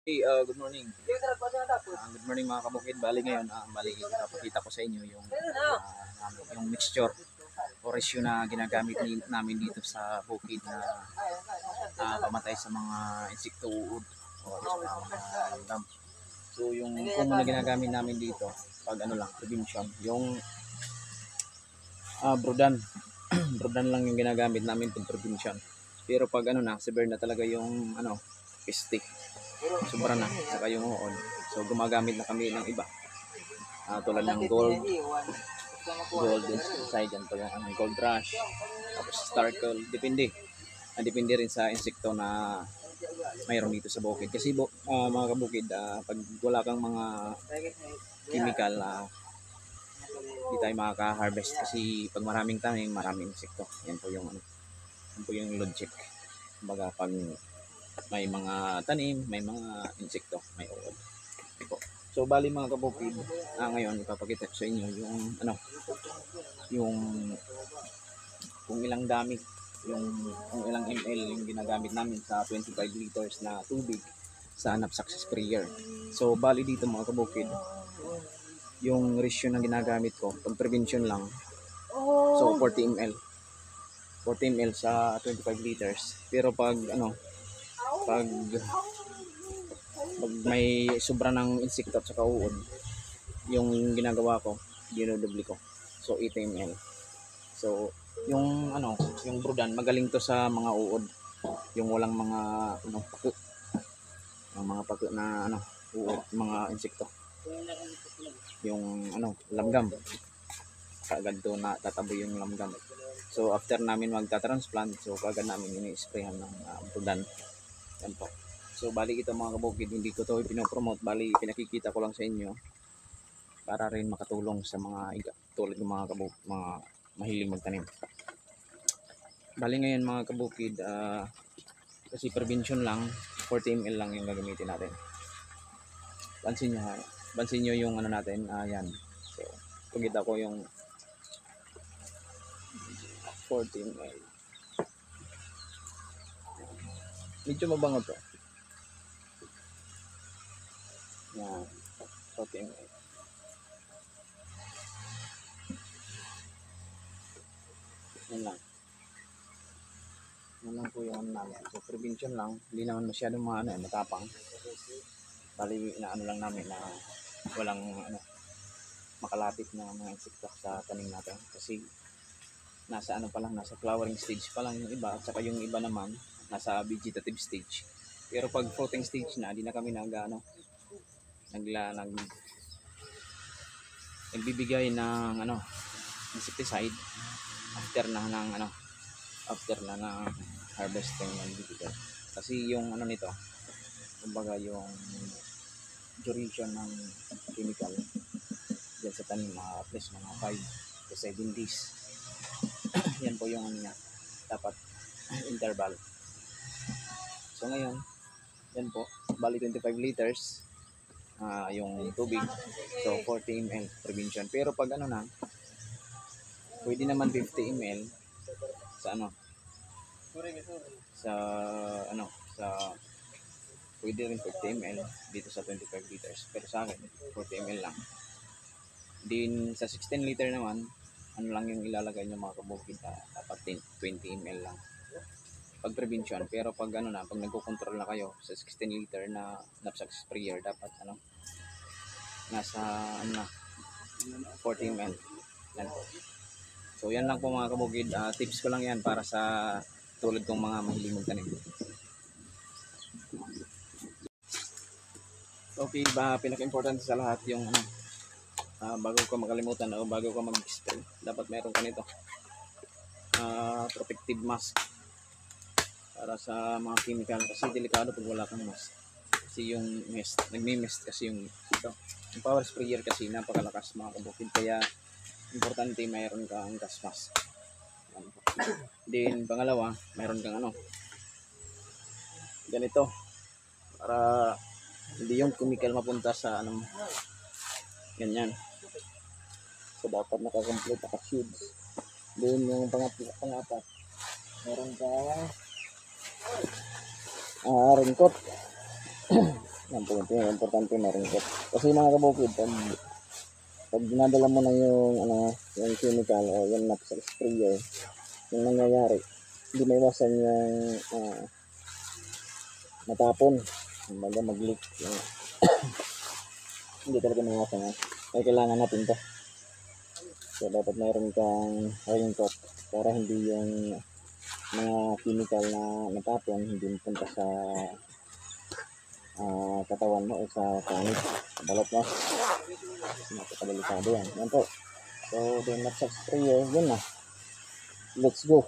Hey, good morning. Good morning mga kabukid. Bali ngayon, ipapakita ko sa inyo yung mixture o ratio na ginagamit namin dito sa bukid na pamatay sa mga insekto uod o sa mga langgam. So yung common na ginagamit namin dito pag prevention, yung brodan. Brodan lang yung ginagamit namin pag prevention. Pero pag severe na talaga yung peste, sobra na, saka yung uod. So gumagamit na kami ng iba. Tulad ng gold inside yan to yung gold rush, tapos starkle, depende rin sa insekto na mayroon dito sa bukid. Kasi mga kabukid, pag wala kang mga chemical, hindi tayo makaka-harvest kasi pag maraming tanim, maraming insekto. Yan po yung logic. Kumbaga pag may mga tanim, may mga insekto, may uod. So bali mga kabukid, ngayon ipapakita ko sa inyo yung kung ilang dami, kung ilang ml yung ginagamit namin sa 25 liters na tubig sa knapsack sprayer. So bali dito mga kabukid, yung ratio na ginagamit ko pag prevention lang, so 40 ml sa 25 liters. Pero pag pag may sobra ng insekto at saka uod, yung ginagawa ko, dinodobli ko. So 80 ml. So yung brodan, magaling to sa mga uod, yung walang mga pako, yung mga pako na uod, mga insekto, yung langgam, kagad to na tataboy yung langgam. So after namin magta-transplant, so kagad namin ini-sprayan ng brodan. Yan po. So bali ito mga kabukid, hindi ko to pinopromote, bali pinakikita ko lang sa inyo para rin makatulong sa mga tulad ng mga mahilig magtanim. Bali ngayon mga kabukid, kasi prevention lang, 40 ml lang yung gagamitin natin. Pansin nyo yung natin, yan. So pagkita ko yung 40 ml. Medyo mabango to. Yan, 40 ml. Yan lang. Yan lang po yung namin. So prevention lang, hindi naman masyadong matapang. Bali lang namin na walang makalapit na mga insekto sa tanim natin. Kasi nasa nasa flowering stage pa lang yung iba, at saka yung iba naman nasa vegetative stage. Pero pag fruiting stage na, di na kami nagbibigay ng insecticide after na harvesting ng bibigay. Kasi yung nito, kumbaga yung duration ng chemical dyan sa tanim, at least mga 5 to 7 days. Yan po yung niya, dapat interval. So ngayon, yan po, bali 25 liters yung tubig, so 40 ml prevention. Pero pag pwede naman 50 ml sa pwede rin 50 ml dito sa 25 liters, pero sa akin 40 ml lang. Din sa 16 liter naman, lang yung ilalagay nyo mga kabukid, dapat 20 ml lang pag prevention. Pero pag pag nagko-control na kayo sa 16 liter na knapsack sprayer, dapat nasa 40 ml. Yan po. So yan lang po mga kabukid, tips ko lang yan para sa tulad kong mga mahilig magtanim. Okay, pinaka-importante sa lahat yung bago ka makalimutan o bago ka mag-spray, dapat meron ka nito protective mask para sa mga chemical, kasi delikado pag wala kang mask. Kasi yung nagmi-mist kasi yung power sprayer kasi napakalakas mga kabukid, kaya importante mayroon kang gas mask. Then pangalawa, mayroon kang ganito para hindi yung chemical mapunta sa ganyan. So dapat naka-complete, naka-shields. Then yung pangapat, meron kang raincoat Yan po, ito yung importante na rin. Kasi mga kabukid, pag dinadala mo na yung, yung chemical o yung napsal sprayer, yung nangyayari, hindi may iwasan yung matapon, mag-leak. Hindi talaga may iwasan yan. Kaya kailangan natin to. So, dapat mayroon kang raincoat para hindi yung mga chemical na natapon hindi punta sa katawan mo o sa pangit, sa balot mo. Napakadelikado yan. Yan po. So, the napsak sprayer, yun na. Let's go.